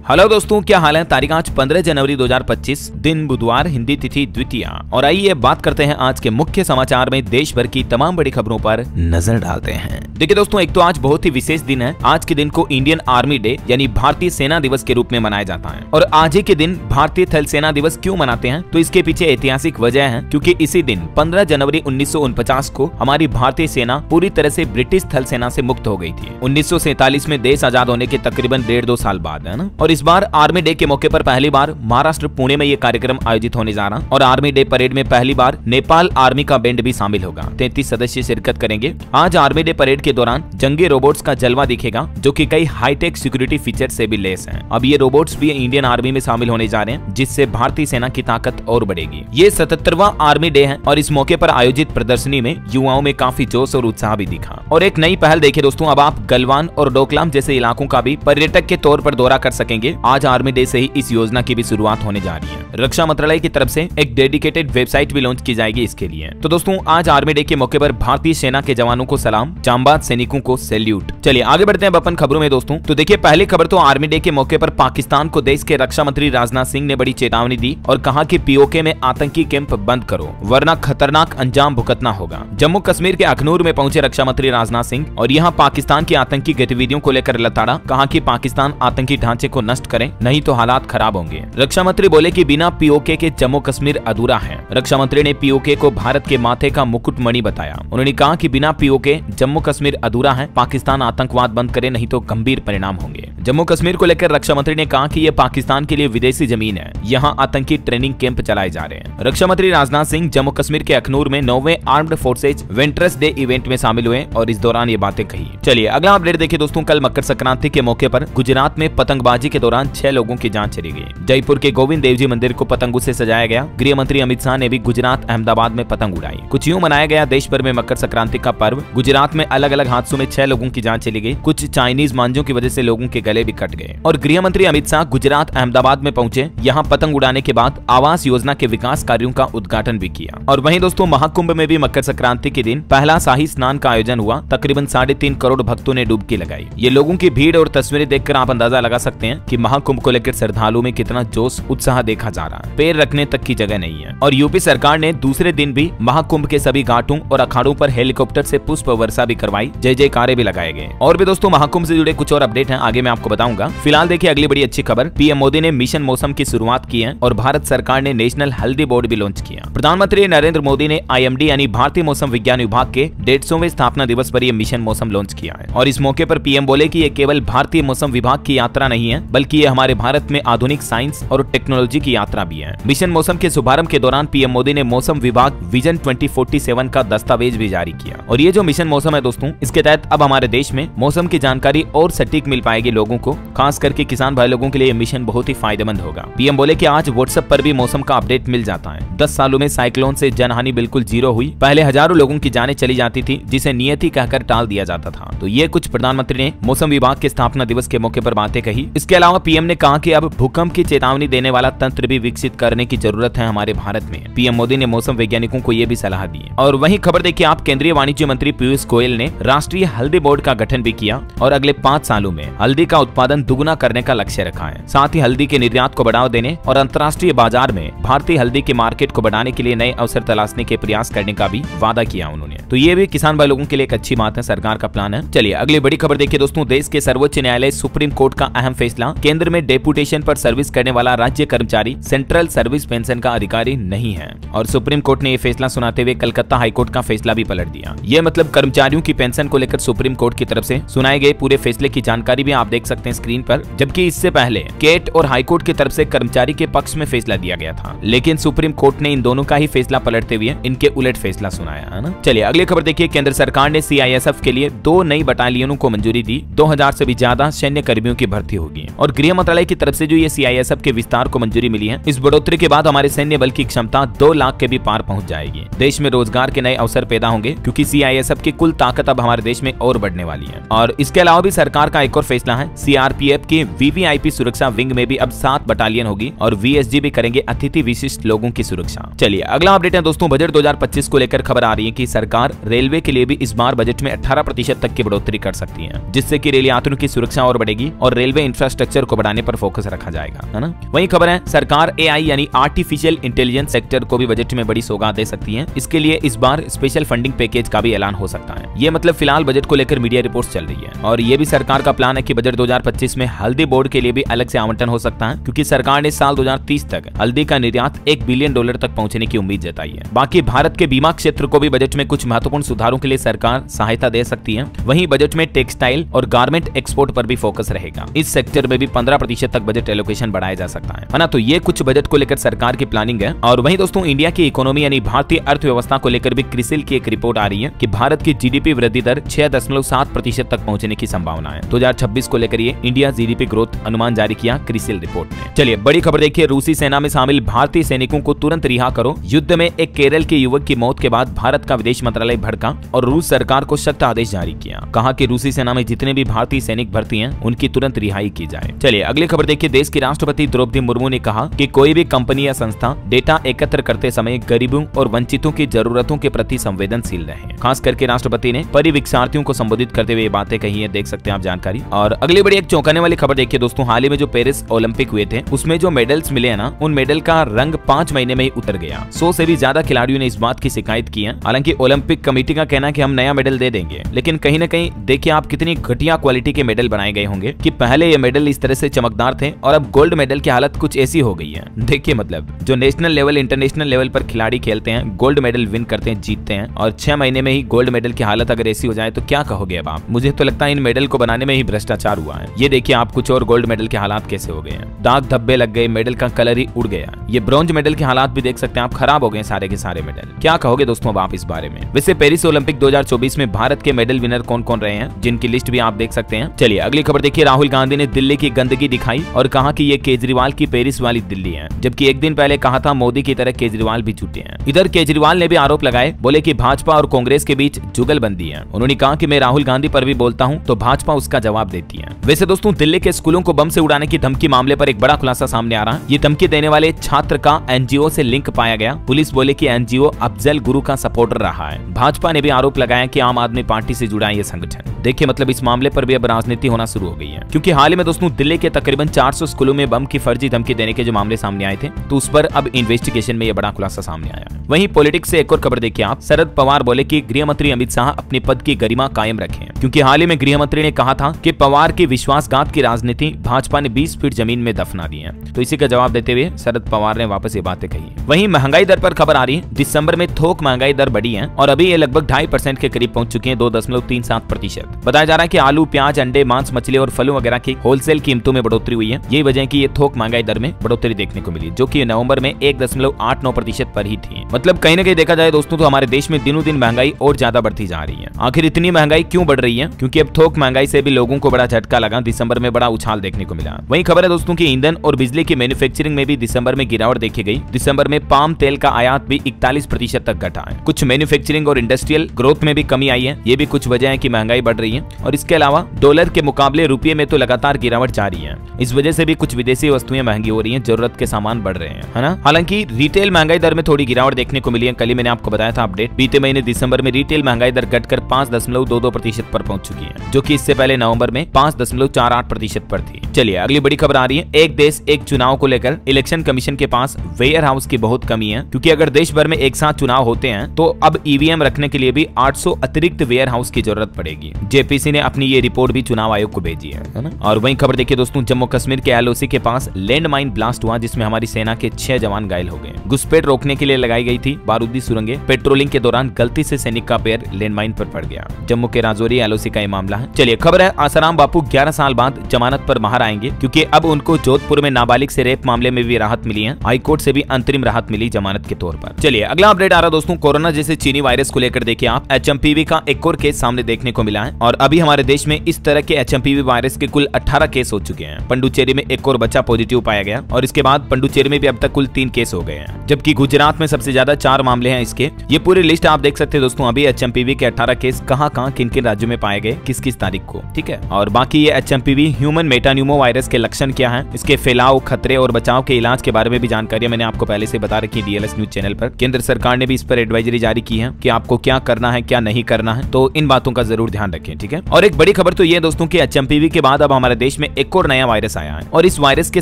Hello दोस्तों, क्या हाल है। तारीख आज 15 जनवरी 2025, दिन बुधवार, हिंदी तिथि द्वितीया। और आइए बात करते हैं आज के मुख्य समाचार में देश भर की तमाम बड़ी खबरों पर नजर डालते हैं। देखिए दोस्तों, एक तो आज बहुत ही विशेष दिन है। आज के दिन को इंडियन आर्मी डे यानी भारतीय सेना दिवस के रूप में मनाया जाता है। और आज ही के दिन भारतीय थल सेना दिवस क्यों मनाते हैं, तो इसके पीछे ऐतिहासिक वजह है, क्योंकि इसी दिन 15 जनवरी 1949 को हमारी भारतीय सेना पूरी तरह से ब्रिटिश थल सेना से मुक्त हो गई थी। 1947 में देश आजाद होने के तकरीबन 1.5-2 साल बाद, है ना। और इस बार आर्मी डे के मौके पर पहली बार महाराष्ट्र पुणे में ये कार्यक्रम आयोजित होने जा रहा। और आर्मी डे परेड में पहली बार नेपाल आर्मी का बैंड भी शामिल होगा। 33 सदस्य शिरकत करेंगे। आज आर्मी डे परेड के दौरान जंगी रोबोट्स का जलवा दिखेगा, जो कि कई हाईटेक सिक्योरिटी फीचर से भी लेस हैं। अब ये रोबोट्स भी इंडियन आर्मी में शामिल होने जा रहे हैं, जिससे भारतीय सेना की ताकत और बढ़ेगी। ये 77वां आर्मी डे है और इस मौके पर आयोजित प्रदर्शनी में युवाओं में काफी जोश और उत्साह भी दिखा। और एक नई पहल देखिए दोस्तों, अब आप गलवान और डोकलाम जैसे इलाकों का भी पर्यटक के तौर पर दौरा कर सकेंगे। आज आर्मी डे से ही इस योजना की भी शुरुआत होने जा रही है। रक्षा मंत्रालय की तरफ से एक डेडिकेटेड वेबसाइट भी लॉन्च की जाएगी इसके लिए। तो दोस्तों, आज आर्मी डे के मौके पर भारतीय सेना के जवानों को सलाम, जांबाज सैनिकों को सैल्यूट। चलिए आगे बढ़ते हैं अपन खबरों में दोस्तों। तो देखिए, पहली खबर तो आर्मी डे के मौके पर पाकिस्तान को देश के रक्षा मंत्री राजनाथ सिंह ने बड़ी चेतावनी दी और कहा कि पीओके में आतंकी कैंप बंद करो, वरना खतरनाक अंजाम भुगतना होगा। जम्मू कश्मीर के अखनूर में पहुंचे रक्षा मंत्री राजनाथ सिंह और यहां पाकिस्तान की आतंकी गतिविधियों को लेकर लताड़ा। कहा कि पाकिस्तान आतंकी ढांचे को नष्ट करे, नहीं तो हालात खराब होंगे। रक्षा मंत्री बोले कि बिना पीओके के जम्मू कश्मीर अधूरा है। रक्षा मंत्री ने पीओके को भारत के माथे का मुकुटमणि बताया। उन्होंने कहा कि बिना पीओके जम्मू कश्मीर अधूरा है। पाकिस्तान आतंकवाद बंद करे, नहीं तो गंभीर परिणाम होंगे। जम्मू कश्मीर को लेकर रक्षा मंत्री ने कहा कि यह पाकिस्तान के लिए विदेशी जमीन है, यहाँ आतंकी ट्रेनिंग कैंप चलाए जा रहे हैं। रक्षा मंत्री राजनाथ सिंह जम्मू कश्मीर के अखनूर में 9वें आर्म्ड फोर्सेज वेंटर्स डे इवेंट में शामिल हुए और इस दौरान ये बातें कही। चलिए अगला अपडेट देखिए दोस्तों। कल मकर संक्रांति के मौके पर गुजरात में पतंगबाजी के दौरान 6 लोगों की जान चली गई। जयपुर के गोविंद देव जी मंदिर को पतंगों से सजाया गया। गृह मंत्री अमित शाह ने भी गुजरात अहमदाबाद में पतंग उड़ाई। कुछ यूं मनाया गया देश भर में मकर संक्रांति का पर्व। गुजरात में अलग अलग हादसों में 6 लोगों की जान चली गई। कुछ चाइनीज मांझों की वजह से लोगों के गले भी कट गए। और गृह मंत्री अमित शाह गुजरात अहमदाबाद में पहुंचे। यहाँ पतंग उड़ाने के बाद आवास योजना के विकास कार्यों का उद्घाटन भी किया। और वहीं दोस्तों, महाकुंभ में भी मकर संक्रांति के दिन पहला शाही स्नान का आयोजन हुआ। तकरीबन 3.5 करोड़ भक्तों ने डुबकी लगाई। ये लोगों की भीड़ और तस्वीरें देखकर आप अंदाजा लगा सकते हैं कि महाकुंभ को लेकर श्रद्धालुओं में कितना जोश उत्साह देखा जा रहा है। पैर रखने तक की जगह नहीं है। और यूपी सरकार ने दूसरे दिन भी महाकुंभ के सभी घाटों और अखाड़ों पर हेलीकॉप्टर से पुष्प वर्षा भी करवाई। जय जयकारे भी लगाए गए। और भी दोस्तों, महाकुंभ से जुड़े कुछ और अपडेट हैं, आगे मैं आपको बताऊंगा। फिलहाल देखिए अगली बड़ी अच्छी खबर। पीएम मोदी ने मिशन मौसम की शुरुआत की है और भारत सरकार ने नेशनल हल्दी बोर्ड भी लॉन्च किया। प्रधानमंत्री नरेंद्र मोदी ने IMD यानी भारतीय मौसम विज्ञान विभाग के 150वें स्थापना दिवस पर यह मिशन मौसम लॉन्च किया है। और इस मौके पर पीएम बोले कि ये केवल भारतीय मौसम विभाग की यात्रा नहीं है, बल्कि ये हमारे भारत में आधुनिक साइंस और टेक्नोलॉजी की यात्रा भी है। मिशन मौसम के शुभारंभ के दौरान पीएम मोदी ने मौसम विभाग विजन 2047 का दस्तावेज भी जारी किया। और ये जो मिशन मौसम है दोस्तों, इसके तहत अब हमारे देश में मौसम की जानकारी और सटीक मिल पाएगी लोगों को। खास करके किसान भाई लोगों के लिए मिशन बहुत ही फायदेमंद होगा। पीएम बोले कि आज व्हाट्सएप पर भी मौसम का अपडेट मिल जाता है। 10 सालों में साइक्लोन से जनहानि बिल्कुल 0 हुई। पहले हजारों लोगों की जानें चली जाती थी, जिसे नियति कहकर टाल दिया जाता था। तो ये कुछ प्रधानमंत्री ने मौसम विभाग के स्थापना दिवस के मौके पर बातें कही। इसके अलावा पीएम ने कहा कि अब भूकंप की चेतावनी देने वाला तंत्र भी विकसित करने की जरूरत है हमारे भारत में। पीएम मोदी ने मौसम वैज्ञानिकों को ये भी सलाह दी। और वहीं खबर देखिए आप, केंद्रीय वाणिज्य मंत्री पीयूष गोयल ने राष्ट्रीय हल्दी बोर्ड का गठन भी किया और अगले 5 सालों में हल्दी का उत्पादन दुगुना करने का लक्ष्य रखा है। साथ ही हल्दी के निर्यात को बढ़ावा देने और अंतर्राष्ट्रीय बाजार में भारतीय हल्दी के मार्केट को बढ़ाने के लिए नए अवसर तलाशने के प्रयास करने का भी वादा किया उन्होंने। तो ये भी किसान भाई लोगों के लिए एक अच्छी बात है, सरकार का प्लान है। चलिए अगली बड़ी खबर देखिए दोस्तों। देश के सर्वोच्च न्यायालय सुप्रीम कोर्ट का अहम फैसला। केंद्र में डेपुटेशन पर सर्विस करने वाला राज्य कर्मचारी सेंट्रल सर्विस पेंशन का अधिकारी नहीं है। और सुप्रीम कोर्ट ने यह फैसला सुनाते हुए कलकत्ता हाईकोर्ट का फैसला भी पलट दिया। यह मतलब कर्मचारियों की पेंशन को लेकर सुप्रीम कोर्ट की तरफ से सुनाए गए पूरे फैसले की जानकारी भी आप देख सकते हैं स्क्रीन पर। जबकि इससे पहले केट और हाईकोर्ट की तरफ से कर्मचारी के पक्ष में फैसला दिया गया था, लेकिन सुप्रीम कोर्ट ने इन दोनों का ही फैसला पलटते हुए इनके उलट फैसला सुनाया है ना। चलिए अगली खबर देखिए। केंद्र सरकार ने CISF के लिए 2 नई बटालियनों को मंजूरी दी। 2000 से भी ज्यादा सैन्य कर्मियों की भर्ती होगी। और गृह मंत्रालय की तरफ से जो ये CISF के विस्तार को मंजूरी मिली है, इस बढ़ोतरी के बाद हमारे सैन्य बल की क्षमता 2 लाख के भी पार पहुंच जाएगी। देश में रोजगार के नए अवसर पैदा होंगे, क्योंकि CISF की कुल ताकत अब हमारे देश में और बढ़ने वाली है। और इसके अलावा भी सरकार का एक और फैसला है। CRPF की VVIP सुरक्षा विंग में भी अब 7 बटालियन होगी और VSG भी करेंगे अतिथि विशिष्ट लोगों की सुरक्षा। चलिए अगला अपडेट है दोस्तों। बजट 2025 को लेकर खबर आ रही है कि सरकार रेलवे के लिए भी इस बार बजट में 18% तक की बढ़ोतरी कर सकती है, जिससे कि रेल यात्रियों की सुरक्षा और बढ़ेगी और रेलवे इंफ्रास्ट्रक्चर इंफ्रास्ट्रक्चर को बढ़ाने पर फोकस रखा जाएगा, है ना। वही खबर है, सरकार एआई यानी आर्टिफिशियल इंटेलिजेंस सेक्टर को भी बजट में बड़ी सौगात दे सकती है। इसके लिए इस बार स्पेशल फंडिंग पैकेज का भी ऐलान हो सकता है। ये मतलब फिलहाल बजट को लेकर मीडिया रिपोर्ट्स चल रही है और ये भी सरकार का प्लान है कि बजट 2025 में हल्दी बोर्ड के लिए भी अलग से आवंटन हो सकता है, क्योंकि सरकार ने साल 2030 तक हल्दी का निर्यात $1 बिलियन तक पहुंचने की उम्मीद जताई है। बाकी भारत के बीमा क्षेत्र को भी बजट में कुछ महत्वपूर्ण सुधारों के लिए सरकार सहायता दे सकती है। वहीं बजट में टेक्सटाइल और गारमेंट एक्सपोर्ट पर भी फोकस रहेगा। इस सेक्टर में भी 15% तक बजट एलोकेशन बढ़ाया जा सकता है ना। तो ये कुछ बजट को लेकर सरकार की प्लानिंग है। और वहीं दोस्तों, इंडिया की इकोनॉमी यानी भारतीय अर्थव्यवस्था को लेकर भी क्रिसिल की एक रिपोर्ट आ रही है कि भारत की जीडीपी वृद्धि दर 6.7% तक पहुंचने की संभावना है। 2026 को लेकर ये इंडिया जीडीपी ग्रोथ अनुमान जारी किया क्रिसिल रिपोर्ट ने। चलिए बड़ी खबर देखिए, रूसी सेना में शामिल भारतीय सैनिकों को तुरंत रिहा करो। युद्ध में एक केरल के युवक की मौत के बाद भारत का विदेश मंत्रालय भड़का और रूस सरकार को सख्त आदेश जारी किया। कहा कि रूसी सेना में जितने भी भारतीय सैनिक भर्ती हैं उनकी तुरंत रिहाई की जाए। चलिए अगली खबर देखिए, देश की राष्ट्रपति द्रौपदी मुर्मू ने कहा कि कोई भी कंपनी या संस्था डेटा एकत्र करते समय गरीबों और वंचितों की जरूरतों के प्रति संवेदनशील रहे। खास करके राष्ट्रपति ने परिवीक्षार्थियों को संबोधित करते हुए ये बातें कही है, देख सकते हैं आप जानकारी। और अगली बड़ी एक चौंकाने वाली खबर देखिए दोस्तों, हाल ही में जो पेरिस ओलंपिक हुए थे उसमें जो मेडल्स मिले हैं ना, उन मेडल का रंग 5 महीने में ही उतर गया। 100 से भी ज्यादा खिलाड़ियों ने इस बात की शिकायत की है। हालांकि ओलंपिक कमेटी का कहना है कि हम नया मेडल दे देंगे, लेकिन कहीं न कहीं देखिए आप कितनी घटिया क्वालिटी के मेडल बनाए गए होंगे कि पहले ये मेडल इस तरह से चमकदार थे और अब गोल्ड मेडल की हालत कुछ ऐसी हो गई है। देखिए मतलब जो नेशनल लेवल इंटरनेशनल लेवल पर खिलाड़ी खेलते हैं, गोल्ड मेडल विन करते हैं, जीतते हैं, और 6 महीने में ही गोल्ड मेडल की हालत अगर ऐसी हो जाए तो क्या कहोगे अब आप। मुझे तो लगता है इन मेडल को बनाने में ही भ्रष्टाचार हुआ है। ये देखिए आप कुछ और गोल्ड मेडल के हालात कैसे हो गए हैं, दाग धब्बे लग गए, मेडल का कलर ही उड़ गया। ये ब्रॉन्ज मेडल के हालात भी देख सकते हैं आप, खराब हो गए सारे के सारे मेडल। क्या कहोगे दोस्तों अब आप इस बारे में। वैसे पेरिस ओलंपिक 2024 में भारत के मेडल विनर कौन कौन रहे हैं, जिनकी लिस्ट भी आप देख सकते हैं। चलिए अगली खबर देखिए, राहुल गांधी ने दिल्ली की गंदगी दिखाई और कहा कि ये केजरीवाल की पेरिस वाली दिल्ली है, जबकि एक दिन पहले कहा था मोदी की तरह केजरीवाल भी झूठे हैं। इधर केजरीवाल ने भी आरोप लगाए, बोले कि भाजपा और कांग्रेस के बीच जुगलबंदी है। उन्होंने कहा कि मैं राहुल गांधी पर भी बोलता हूं तो भाजपा उसका जवाब देती है। वैसे दोस्तों, दिल्ली के स्कूलों को बम से उड़ाने की धमकी मामले पर एक बड़ा खुलासा सामने आ रहा है। ये धमकी देने वाले छात्र का एनजीओ से लिंक पाया गया। पुलिस बोले कि एनजीओ अफजल गुरु का सपोर्टर रहा है। भाजपा ने भी आरोप लगाया कि आम आदमी पार्टी से जुड़ा ये संगठन। देखिए मतलब इस मामले पर भी अब राजनीति होना शुरू हो गई है, क्योंकि हाल ही में दोस्तों दिल्ली के तकरीबन 400 स्कूलों में बम की फर्जी धमकी देने के जो मामले सामने आए थे, तो उस पर अब इन्वेस्टिगेशन में यह बड़ा खुलासा सामने आया। वहीं पॉलिटिक्स से एक और खबर देखिए आप, शरद पवार बोले कि गृह मंत्री अमित शाह अपने पद की गरिमा कायम रखें, क्योंकि हाल ही में गृह मंत्री ने कहा था कि पवार की विश्वासघात की राजनीति भाजपा ने 20 फीट जमीन में दफना दी है। तो इसी का जवाब देते हुए शरद पवार ने वापस ये बातें कही। वहीं महंगाई दर पर खबर आ रही है, दिसंबर में थोक महंगाई दर बढ़ी है और अभी ये लगभग 2.5% के करीब पहुंच चुकी है, 2.37%। बताया जा रहा है कि आलू, प्याज, अंडे, मांस, मछली और फलों वगैरह की होलसेल कीमतों में बढ़ोतरी हुई है। यही वजह है कि ये थोक महंगाई दर में बढ़ोतरी देखने को मिली, जो कि नवंबर में 1.89% पर ही थी। मतलब कहीं न कहीं देखा जाए दोस्तों तो हमारे देश में दिनों दिन महंगाई और ज्यादा बढ़ती जा रही है। आखिर इतनी महंगाई क्यों बढ़ रही है? क्योंकि अब थोक महंगाई से भी लोगों को बड़ा झटका लगा। दिसंबर में बड़ा उछाल देखने को मिला। वहीं खबर है दोस्तों की ईंधन और बिजली की मैन्युफैक्चरिंग में भी दिसंबर में गिरावट देखी गई। दिसंबर में पाम तेल का आयात भी 41% तक घटा है। कुछ मैन्युफैक्चरिंग और इंडस्ट्रियल ग्रोथ में भी कमी आई है। ये भी कुछ वजह है कि महंगाई बढ़ रही है। और इसके अलावा डॉलर के मुकाबले रुपये में तो लगातार गिरावट जारी है। इस वजह से भी कुछ विदेशी वस्तुएं महंगी हो रही हैं, जरूरत के सामान बढ़ रहे हैं, है ना। हालांकि रिटेल महंगाई दर में थोड़ी गिरावट देखने को मिली है। कल ही मैंने आपको बताया था अपडेट, बीते महीने दिसंबर में रिटेल महंगाई दर घटकर 5.22% पर पहुंच चुकी है, जो कि इससे पहले नवंबर में 5.48% पर थी। चलिए अगली बड़ी खबर आ रही है, एक देश एक चुनाव को लेकर इलेक्शन कमीशन के पास वेयर हाउस की बहुत कमी है, क्योंकि अगर देश भर में एक साथ चुनाव होते हैं तो अब ईवीएम रखने के लिए भी 800 अतिरिक्त वेयर हाउस की जरूरत पड़ेगी। जेपीसी ने अपनी ये रिपोर्ट भी चुनाव आयोग को भेजी है ना। और वहीं खबर देखिए दोस्तों, जम्मू कश्मीर के एलओसी के पास लैंड माइन ब्लास्ट हुआ, जिसमें हमारी सेना के 6 जवान घायल हो गए। घुसपैठ रोकने के लिए लगाई गई थी बारूदी सुरंगें। पेट्रोलिंग के दौरान गलती से सैनिक का पैर लैंड माइन पर पड़ गया। जम्मू के राजौरी एलओसी का ये मामला है। चलिए खबर है, आसाराम बापू 11 साल बाद जमानत पर बाहर आएंगे, क्योंकि अब उनको जोधपुर में नाबालिग से रेप मामले में भी राहत मिली है। हाईकोर्ट से भी अंतरिम राहत मिली जमानत के तौर पर। चलिए अगला अपडेट आ रहा दोस्तों, कोरोना जैसे चीनी वायरस को लेकर देखिए आप, एचएमपीवी का एक और केस सामने देखने को मिला है। और अभी हमारे देश में इस तरह के एचएमपीवी वायरस के कुल 18 केस हो चुके हैं। पंडुचेरी में एक और बच्चा पॉजिटिव पाया गया और इसके बाद पंडुचेरी में भी अब तक कुल 3 केस हो गए हैं, जबकि गुजरात में सबसे ज्यादा 4 मामले हैं इसके। ये पूरी लिस्ट आप देख सकते हैं दोस्तों। अभी एचएमपीवी के 18 केस कहां किन-किन राज्यों में पाए गए, किस तारीख को, ठीक है। और बाकी ये एचएमपीवी ह्यूमन मेटान्यूमो वायरस के लक्षण क्या है, इसके फैलाव, खतरे और बचाव के इलाज के बारे में भी जानकारी मैंने आपको पहले से बता रखी है डीएलएस न्यूज चैनल पर। केंद्र सरकार ने भी इस पर एडवाइजरी जारी की है कि आपको क्या करना है, क्या नहीं करना है, तो इन बातों का जरूर ध्यान रखें, ठीक है। और एक बड़ी खबर तो ये दोस्तों की एचएमपीवी के बाद अब हमारे देश में एक और नया वायरस आया है और इस वायरस के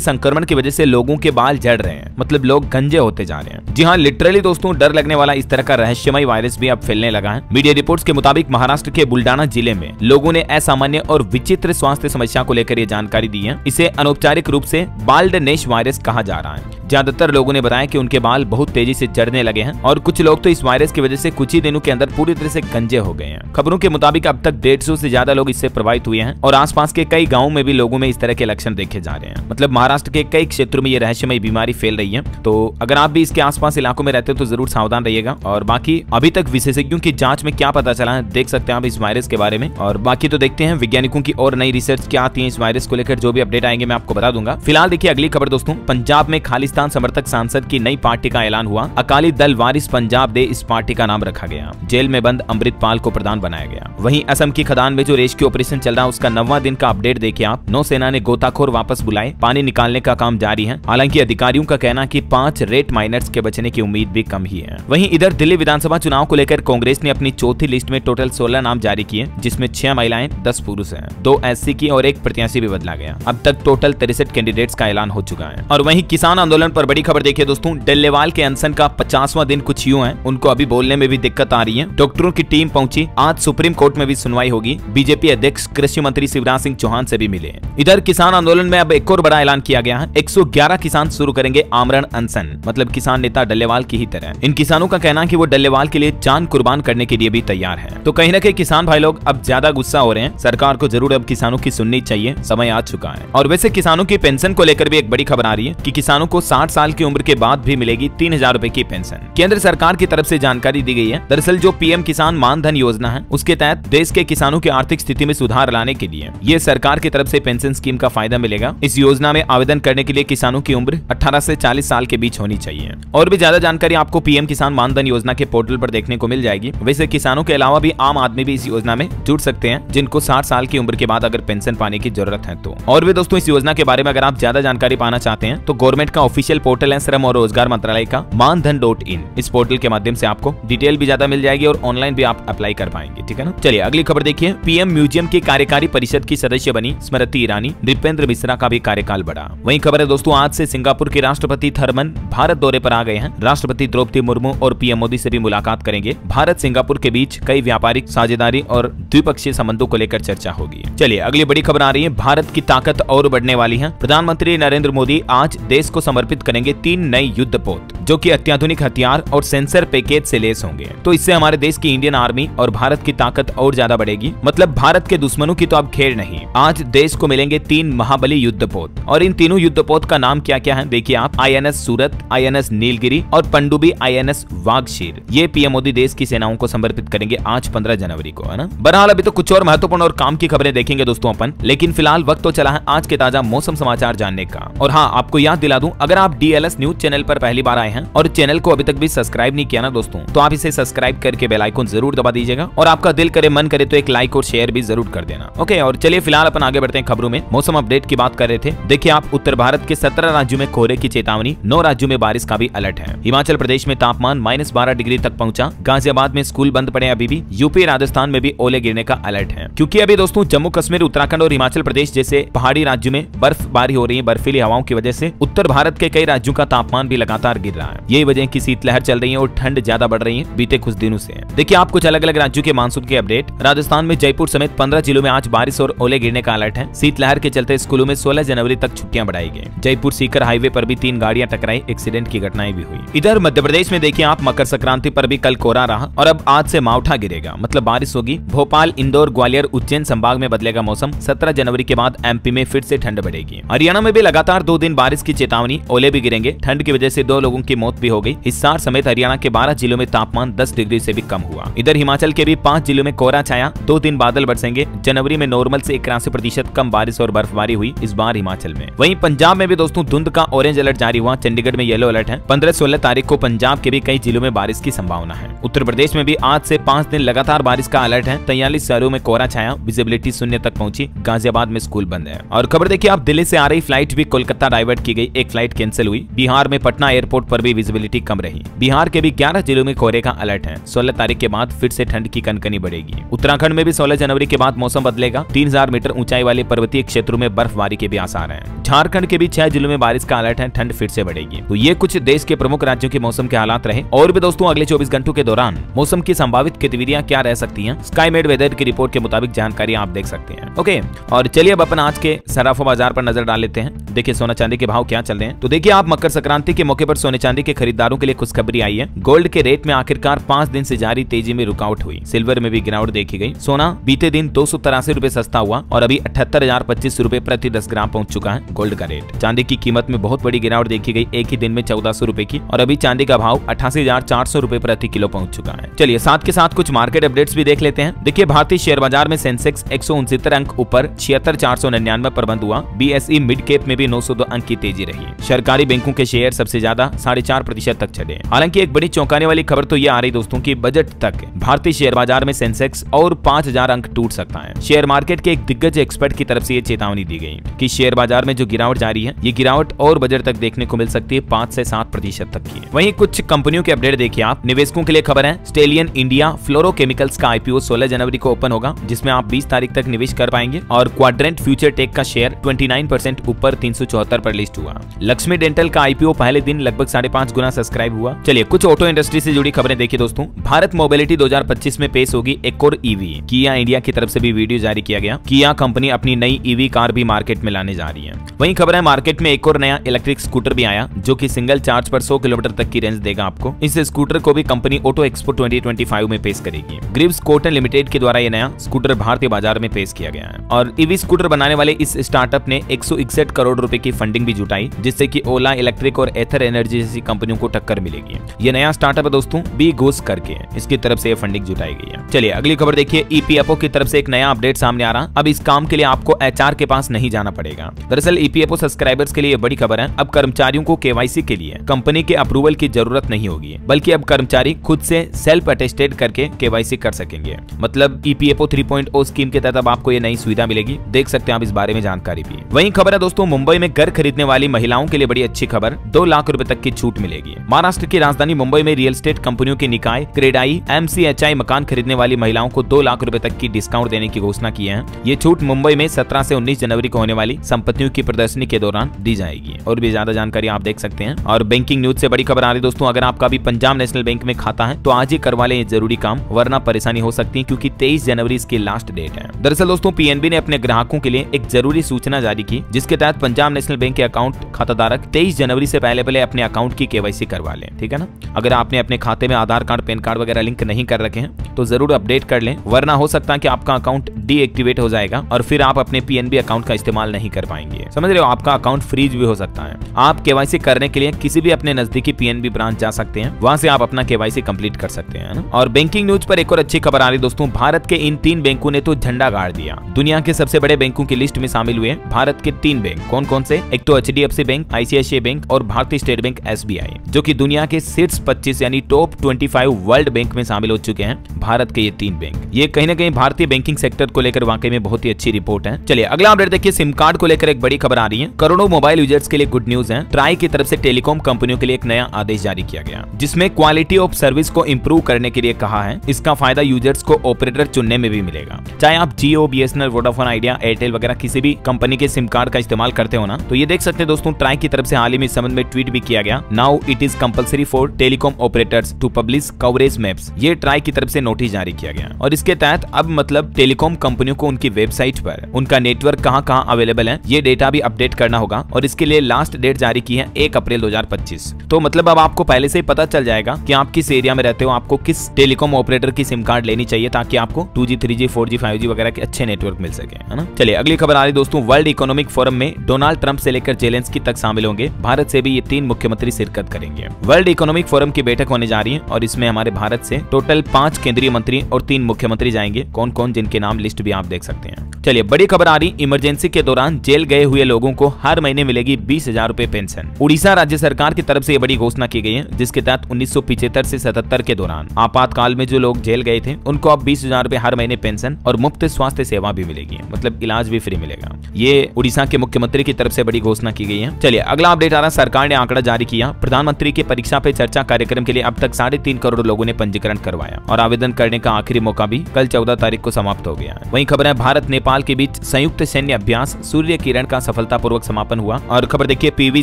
संक्रमण की वजह से लोगों के बाल झड़ रहे हैं, मतलब लोग गंजे होते जा रहे हैं। जी हाँ, लिटरली दोस्तों डर लगने वाला इस तरह का रहस्यमय वायरस भी अब फैलने लगा है। मीडिया रिपोर्ट्स के मुताबिक महाराष्ट्र के बुल्डाना जिले में लोगों ने असामान्य और विचित्र स्वास्थ्य समस्या को लेकर ये जानकारी दी है। इसे अनौपचारिक रूप से बाल्डनेश वायरस कहा जा रहा है। ज्यादातर लोगों ने बताया कि उनके बाल बहुत तेजी से झड़ने लगे हैं और कुछ लोग तो इस वायरस की वजह से कुछ ही दिनों के अंदर पूरी तरह से गंजे हो गए हैं। खबरों के मुताबिक अब तक 150 से ज्यादा लोग इससे प्रभावित हुए हैं और आसपास के कई गांवों में भी लोगों में इस तरह के लक्षण देखे जा रहे हैं। मतलब महाराष्ट्र के कई क्षेत्रों में ये रहस्यमय बीमारी फैल रही है। तो अगर आप भी इसके आसपास इलाकों में रहते हो तो जरूर सावधान रहिएगा। और बाकी अभी तक विशेषज्ञों की जांच में क्या पता चला है देख सकते हैं आप इस वायरस के बारे में। और बाकी तो देखते हैं वैज्ञानिकों की और नई रिसर्च क्या आती है इस वायरस को लेकर। जो भी अपडेट आएंगे मैं आपको बता दूंगा। फिलहाल देखिए अगली खबर दोस्तों, पंजाब में खालिस्तान समर्थक सांसद की नई पार्टी का ऐलान हुआ। अकाली दल वारिस पंजाब दे इस पार्टी का नाम रखा गया। जेल में बंद अमृतपाल को प्रधान बनाया गया। वहीं असम की खदान में जो रेस्क्यू ऑपरेशन चल रहा है उसका 9वां दिन का अपडेट देखिए आप। नौसेना ने गोताखोर वापस बुलाए, पानी निकालने का काम जारी है। हालांकि अधिकारियों का कहना कि 5 रेत माइनर्स के बचने की उम्मीद भी कम ही है। वहीं इधर दिल्ली विधानसभा चुनाव को लेकर कांग्रेस ने अपनी चौथी लिस्ट में टोटल 16 नाम जारी किए, जिसमें 6 महिलाएं 10 पुरुष हैं, 2 SC की और 1 प्रत्याशी भी बदला गया। अब तक टोटल 63 कैंडिडेट्स का ऐलान हो चुका है। और वहीं किसान आंदोलन पर बड़ी खबर देखिए दोस्तों, डल्लेवाल के अनशन का 50वां दिन कुछ यूं है, उनको अभी बोलने में भी दिक्कत आ रही है। डॉक्टरों की टीम पहुंची, आज सुप्रीम कोर्ट में भी सुनवाई होगी। बीजेपी अध्यक्ष कृषि मंत्री शिवराज सिंह चौहान से भी मिले। इधर किसान आंदोलन में अब एक और बड़ा ऐलान किया गया है। 111 किसान शुरू करेंगे आमरण अनशन, मतलब किसान नेता डल्लेवाल की ही तरह। इन किसानों का कहना है कि वो डल्लेवाल के लिए जान कुर्बान करने के लिए भी तैयार है। तो कहीं ना कहीं किसान भाई लोग अब ज्यादा गुस्सा हो रहे हैं। सरकार को जरूर अब किसानों की सुननी चाहिए, समय आ चुका है। और वैसे किसानों की पेंशन को लेकर भी एक बड़ी खबर आ रही है कि किसानों को 60 साल की उम्र के बाद भी मिलेगी 3000 रुपए की पेंशन। केंद्र सरकार की तरफ से जानकारी दी गई है। दरअसल जो पीएम किसान मान धन योजना है उसके तहत देश के किसानों की आर्थिक स्थिति में सुधार लाने के लिए ये सरकार की तरफ से पेंशन स्कीम का फायदा मिलेगा। इस योजना में आवेदन करने के लिए किसानों की उम्र 18 से 40 साल के बीच होनी चाहिए। और भी ज्यादा जानकारी आपको पीएम किसान मान धन योजना के पोर्टल पर देखने को मिल जाएगी। वैसे किसानों के अलावा भी आम आदमी भी इस योजना में जुड़ सकते हैं, जिनको 60 साल की उम्र के बाद अगर पेंशन पाने की जरूरत है तो। और भी दोस्तों इस योजना के बारे में अगर आप ज्यादा जानकारी पाना चाहते हैं तो गवर्नमेंट का ऑफिशियल पोर्टल है श्रम और रोजगार मंत्रालय का मानधन.in। इस पोर्टल के माध्यम से आपको डिटेल भी ज्यादा मिल जाएगी और ऑनलाइन भी आप अप्लाई कर पाएंगे, ठीक है ना। चलिए अगली खबर देखिए, पीएम म्यूजियम की कार्यकारी परिषद की सदस्य बनी स्मृति ईरानी, नृपेंद्र मिश्रा का भी कार्यकाल बढ़ा। वहीं खबर है दोस्तों, आज से सिंगापुर के राष्ट्रपति थर्मन भारत दौरे पर आ गए हैं। राष्ट्रपति द्रौपदी मुर्मू और पीएम मोदी से भी मुलाकात करेंगे। भारत सिंगापुर के बीच कई व्यापारिक साझेदारी और द्विपक्षीय संबंधों को लेकर चर्चा होगी। चलिए अगली बड़ी खबर आ रही है, भारत की ताकत और बढ़ने वाली है। प्रधानमंत्री नरेंद्र मोदी आज देश को समर्पित करेंगे 3 नए युद्धपोत, जो कि अत्याधुनिक हथियार और सेंसर पैकेज से लेस होंगे। तो इससे हमारे देश की इंडियन आर्मी और भारत की ताकत और ज्यादा बढ़ेगी। मतलब भारत के दुश्मनों की तो अब खेल नहीं। आज देश को मिलेंगे 3 महाबली युद्धपोत। और इन तीनों युद्धपोत का नाम क्या क्या है देखिए आप, INS सूरत, INS नीलगिरी और पनडुब्बी INS वागशीर। ये पीएम मोदी देश की सेनाओं को समर्पित करेंगे आज 15 जनवरी को, है ना। बहरहाल अभी तो कुछ और महत्वपूर्ण और काम की खबरें देखेंगे दोस्तों अपन, लेकिन फिलहाल वक्त तो चला है आज के ताजा मौसम समाचार जानने का। और हाँ, आपको याद दिला दूं, अगर आप DLS न्यूज चैनल पर पहली बार आए हैं और चैनल को अभी तक भी सब्सक्राइब नहीं किया ना दोस्तों, तो आप इसे सब्सक्राइब करके बेल आइकन जरूर दबा दीजिएगा। और आपका दिल करे मन करे तो एक लाइक और शेयर भी जरूर कर देना। ओके, और चलिए फिलहाल अपन आगे बढ़ते हैं खबरों में। मौसम अपडेट की बात कर रहे थे। देखिए आप, उत्तर भारत के 17 राज्यों में कोहरे की चेतावनी, 9 राज्यों में बारिश का भी अलर्ट है। हिमाचल प्रदेश में तापमान -12 डिग्री तक पहुंचा। गाजियाबाद में स्कूल बंद पड़े अभी भी। यूपी राजस्थान में भी ओले गिरने का अलर्ट है, क्योंकि अभी दोस्तों जम्मू कश्मीर, उत्तराखंड और हिमाचल प्रदेश जैसे पहाड़ी राज्यों में बर्फबारी हो रही है। बर्फीली हवाओं की वजह से उत्तर भारत के कई राज्यों का तापमान भी लगातार गिर रहा है। यही वजह की शीतलहर चल रही है और ठंड ज्यादा बढ़ रही है बीते कुछ दिनों से। देखिए आप, कुछ अलग अलग राज्यों के मानसून के अपडेट। राजस्थान में जयपुर समेत 15 जिलों में आज बारिश और ओले गिरने का अलर्ट है। शीतलहर के चलते स्कूलों में 16 जनवरी तक छुट्टियां बढ़ाई गई। जयपुर सीकर हाईवे पर भी 3 गाड़ियां टकराई, एक्सीडेंट की घटनाएं भी हुई। इधर मध्य प्रदेश में देखिए आप, मकर संक्रांति पर भी कल कोहरा रहा और अब आज से मावठा गिरेगा, मतलब बारिश होगी। भोपाल, इंदौर, ग्वालियर, उज्जैन संभाग में बदलेगा मौसम। 17 जनवरी के बाद MP में फिर से ठंड बढ़ेगी। हरियाणा में भी लगातार 2 दिन बारिश की चेतावनी, ओले भी गिरेंगे। ठंड की वजह से 2 लोगों की मौत भी हो गई। हिसार समेत हरियाणा के 12 जिलों में तापमान 10 डिग्री से भी कम हुआ। इधर हिमाचल के भी 5 जिलों में कोहरा छाया, 2 दिन बादल बरसेंगे। जनवरी में नॉर्मल से 81% कम बारिश और बर्फबारी हुई इस बार हिमाचल में। वहीं पंजाब में भी दोस्तों धुंध का ऑरेंज अलर्ट जारी हुआ। चंडीगढ़ में येलो अलर्ट है। 15-16 तारीख को पंजाब के भी कई जिलों में बारिश की संभावना है। उत्तर प्रदेश में भी आज से 5 दिन लगातार बारिश का अलर्ट है। 43 शहरों में कोहरा छाया, विजिबिलिटी 0 तक पहुंची। गाजियाबाद में स्कूल बंद है। और खबर देखिए आप, दिल्ली से आ रही फ्लाइट भी कोलकाता डाइवर्ट की गई। एक फ्लाइट कैंसिल कैंसिल हुई। बिहार में पटना एयरपोर्ट पर भी विजिबिलिटी कम रही। बिहार के भी 11 जिलों में कोहरे का अलर्ट है। 16 तारीख के बाद फिर से ठंड की कनकनी बढ़ेगी। उत्तराखंड में भी 16 जनवरी के बाद मौसम बदलेगा। 3000 मीटर ऊंचाई वाले पर्वतीय क्षेत्रों में बर्फबारी के भी आसार हैं। झारखंड के भी 6 जिलों में बारिश का अलर्ट है। ठंड फिर से बढ़ेगी। तो ये कुछ देश के प्रमुख राज्यों के मौसम के हालात रहे। और भी दोस्तों अगले 24 घंटों के दौरान मौसम की संभावित गतिविधियां क्या रह सकती हैं, स्काईमेड वेदर की रिपोर्ट के मुताबिक जानकारी आप देख सकते हैं। ओके, और चलिए अब अपन आज के सराफा बाजार पर नजर डाल लेते हैं। देखिए सोना चांदी के भाव क्या चल रहे हैं। तो देखिए आप मकर संक्रांति के मौके पर सोने चांदी के खरीदारों के लिए खुशखबरी आई है। गोल्ड के रेट में आखिरकार 5 दिन से जारी तेजी में रुकावट हुई। सिल्वर में भी गिरावट देखी गई। सोना बीते दिन 283 रुपए सस्ता हुआ और अभी 78,025 रुपए प्रति 10 ग्राम पहुंच चुका है गोल्ड का रेट। चांदी की कीमत में बहुत बड़ी गिरावट देखी गई, एक ही दिन में 1400 रुपए की, और अभी चांदी का भाव 88,400 रुपए प्रति किलो पहुंच चुका है। चलिए साथ के साथ कुछ मार्केट अपडेट्स भी देख लेते हैं। देखिए भारतीय शेयर बाजार में सेंसेक्स 169 अंक ऊपर 76,499 पर बंद हुआ। बीएसई मिड कैप में भी 902 अंक की तेजी रही। सरकारी बैंकों के शेयर सबसे ज्यादा 4.5% तक चढ़े। हालांकि एक बड़ी चौंकाने वाली खबर तो ये आ रही दोस्तों की बजट तक भारतीय शेयर बाजार में सेंसेक्स और 5000 अंक टूट सकता है। शेयर मार्केट के एक दिग्गज एक्सपर्ट की तरफ से ये चेतावनी दी गई कि शेयर बाजार में जो गिरावट जारी है, ये गिरावट और बजट तक देखने को मिल सकती है 5 से 7% तक की। वहीं कुछ कंपनियों के अपडेट देखिए आप। निवेशकों के लिए खबर है, स्टेलियन इंडिया फ्लोरोकेमिकल्स का आईपीओ 16 जनवरी को ओपन होगा, जिसमें आप 20 तारीख तक निवेश कर पाएंगे। और क्वाड्रेंट फ्यूचर टेक का शेयर 29% ऊपर 374 पर लिस्ट हुआ। लक्ष्मी डेंटल का आईपीओ पहले दिन लगभग 5.5 गुना सब्सक्राइब हुआ। चलिए कुछ ऑटो इंडस्ट्री से जुड़ी खबरें देखिए दोस्तों। भारत मोबिलिटी 2025 में पेश होगी एक और ईवी। किया इंडिया की तरफ से भी वीडियो जारी किया गया। किया कंपनी अपनी नई ईवी कार भी मार्केट में लाने जा रही है। वहीं खबर है मार्केट में एक और नया इलेक्ट्रिक स्कूटर भी आया, जो कि सिंगल चार्ज पर 100 किलोमीटर तक की रेंज देगा आपको। इस स्कूटर को भी कंपनी ऑटो एक्सपो 2025 में पेश करेगी। ग्रिव्स कोटन लिमिटेड के द्वारा यह नया स्कूटर भारतीय बाजार में पेश किया गया है। और ईवी स्कूटर बनाने वाले इस स्टार्टअप ने 161 करोड़ रुपए की फंडिंग भी जुटाई, जिससे कि ओला इलेक्ट्रिक और एथर एनर्जी जैसी कंपनियों को टक्कर मिलेगी। ये नया स्टार्टअप है दोस्तों, बी गोस करके, इसकी तरफ से फंडिंग जुटाई गई है। चलिए अगली खबर देखिए। ईपीएफओ की तरफ से एक नया अपडेट सामने आ रहा। अब इस काम के लिए आपको एचआर के पास नहीं जाना पड़ेगा। दरअसल ईपीएफओ सब्सक्राइबर्स के लिए बड़ी खबर है। अब कर्मचारियों को केवाईसी के लिए कंपनी के अप्रूवल की जरूरत नहीं होगी, बल्कि अब कर्मचारी खुद से सेल्फ अटेस्टेड करके केवाईसी कर सकेंगे। मतलब ईपीएफओ 3.0 स्कीम के तहत अब आपको ये नई सुविधा मिलेगी। देख सकते हैं आप इस बारे में जानकारी भी। वहीं खबर है दोस्तों, मुंबई में घर खरीदने वाली महिलाओं के लिए बड़ी अच्छी खबर, 2 लाख रुपए तक की छूट मिलेगी। महाराष्ट्र की राजधानी मुंबई में रियल एस्टेट कंपनियों के निकाय क्रेडाई एमसीएचआई मकान खरीदने वाली महिलाओं को 2 लाख रुपए तक की डिस्काउंट देने की घोषणा की है। ये छूट मुंबई में 17 से 19 जनवरी को होने वाली संपत्तियों की प्रदर्शनी के दौरान दी जाएगी। और भी ज्यादा जानकारी आप देख सकते हैं। और बैंकिंग न्यूज से बड़ी खबर आ रही दोस्तों, अगर आपका भी पंजाब नेशनल बैंक में खाता है तो आज ही करवा लें ये जरूरी काम, वरना परेशानी हो सकती है, क्योंकि 23 जनवरी इसकी लास्ट डेट है। दरअसल दोस्तों पीएनबी ने अपने ग्राहकों के लिए एक जरूरी सूचना जारी की, जिसके तहत पंजाब नेशनल बैंक के अकाउंट खाताधारक 23 जनवरी से पहले अपने अकाउंट की केवाईसी करवा लें। ठीक है ना। अगर आपने अपने खाते में आधार कार्ड, पैन कार्ड वगैरह लिंक नहीं कर रखे हैं तो जरूर अपडेट कर लें, वरना हो सकता है कि आपका अकाउंट डीएक्टिवेट हो जाएगा और फिर आप अपने पीएनबी अकाउंट का इस्तेमाल नहीं कर पाएंगे। समझ रहे हो, आपका अकाउंट फ्रीज भी हो सकता है। आप केवाईसी करने के लिए किसी भी अपने नजदीकी पीएनबी ब्रांच जा सकते हैं, वहां से आप अपना केवाईसी कंप्लीट कर सकते हैं ना। और बैंकिंग न्यूज पर एक और अच्छी खबर आ रही दोस्तों, भारत के इन 3 बैंकों ने तो झंडा गाड़ दिया। दुनिया के सबसे बड़े बैंकों की लिस्ट में शामिल हुए भारत के 3 बैंक। कौन कौन से? एक तो एचडीएफसी बैंक, आईसीआईसीआई बैंक और भारतीय स्टेट बैंक एसबीआई, जो कि दुनिया के शीर्ष 25 यानी टॉप 25 वर्ल्ड बैंक में शामिल हो चुके हैं। भारत के ये 3 बैंक, ये कहीं ना कहीं भारतीय बैंकिंग सेक्टर को लेकर वाकई में बहुत ही अच्छी रिपोर्ट है। चलिए अगला अपडेट देखिए। सिम कार्ड को लेकर एक बड़ी खबर आ रही है। करोड़ों मोबाइल यूजर्स के लिए गुड न्यूज है। ट्राई की तरफ से टेलीकॉम कंपनियों के लिए एक नया आदेश जारी किया गया, जिसमें क्वालिटी ऑफ सर्विस को इंप्रूव करने के लिए कहा है। इसका फायदा यूजर्स को ऑपरेटर चुनने में भी मिलेगा। चाहे आप जियो, बीएसएनएल, वोडाफोन आइडिया, एयरटेल वगैरह किसी भी कंपनी के सिम कार्ड का इस्तेमाल करते हो ना, तो ये देख सकते हैं दोस्तों, ट्राई की तरफ से हाल ही में इस संबंध में ट्वीट भी किया गया। Now it is compulsory for telecom operators to publish coverage maps. ये ट्राई की तरफ से नोटिस जारी किया गया और इसके तहत अब मतलब टेलीकॉम कंपनियों को उनकी वेबसाइट पर उनका नेटवर्क कहां अवेलेबल है, ये डेटा भी अपडेट करना होगा। और इसके लिए लास्ट डेट जारी की है 1 अप्रैल 2025। तो मतलब अब आपको पहले से ही पता चल जाएगा कि आप किस एरिया में रहते हो, आपको किस टेलीकॉम ऑपरेटर की सिम कार्ड लेनी चाहिए, ताकि आपको 2G, 3G, 4G, 5G वगैरह के अच्छे नेटवर्क मिल सके, है ना। चलिए अगली खबर आ रही दोस्तों, वर्ल्ड इकोनॉमिक फोरम में डोनाल्ड ट्रंप से लेकर जेलेंस्की तक शामिल होंगे। भारत से भी ये 3 मुख्यमंत्री शिरकत करेंगे। वर्ल्ड इकोनॉमिक फोरम की बैठक होने जा रही है और इसमें हमारे भारत से टोटल 5 केंद्रीय मंत्री और 3 मुख्यमंत्री जाएंगे। कौन कौन, जिनके नाम लिस्ट भी आप देख सकते हैं। चलिए बड़ी खबर आ रही, इमरजेंसी के दौरान जेल गए हुए लोगों को हर महीने मिलेगी 20,000 रुपए पेंशन। उड़ीसा राज्य सरकार की तरफ से ये बड़ी घोषणा की गई है, जिसके तहत 1975 से 77 के दौरान आपातकाल में जो लोग जेल गए थे उनको अब 20,000 रुपए हर महीने पेंशन और मुफ्त स्वास्थ्य सेवा भी मिलेगी, मतलब इलाज भी फ्री मिलेगा। ये उड़ीसा के मुख्यमंत्री की तरफ से बड़ी घोषणा की गई है। चलिए अगले अगला अपडेट आ रहा है, सरकार ने आंकड़ा जारी किया। प्रधानमंत्री के परीक्षा पे चर्चा कार्यक्रम के लिए अब तक 3.5 करोड़ लोगों ने पंजीकरण करवाया और आवेदन करने का आखिरी मौका भी कल 14 तारीख को समाप्त हो गया। वहीं खबर है, भारत नेपाल के बीच संयुक्त सैन्य अभ्यास सूर्य किरण का सफलतापूर्वक समापन हुआ। और खबर देखिए, पीवी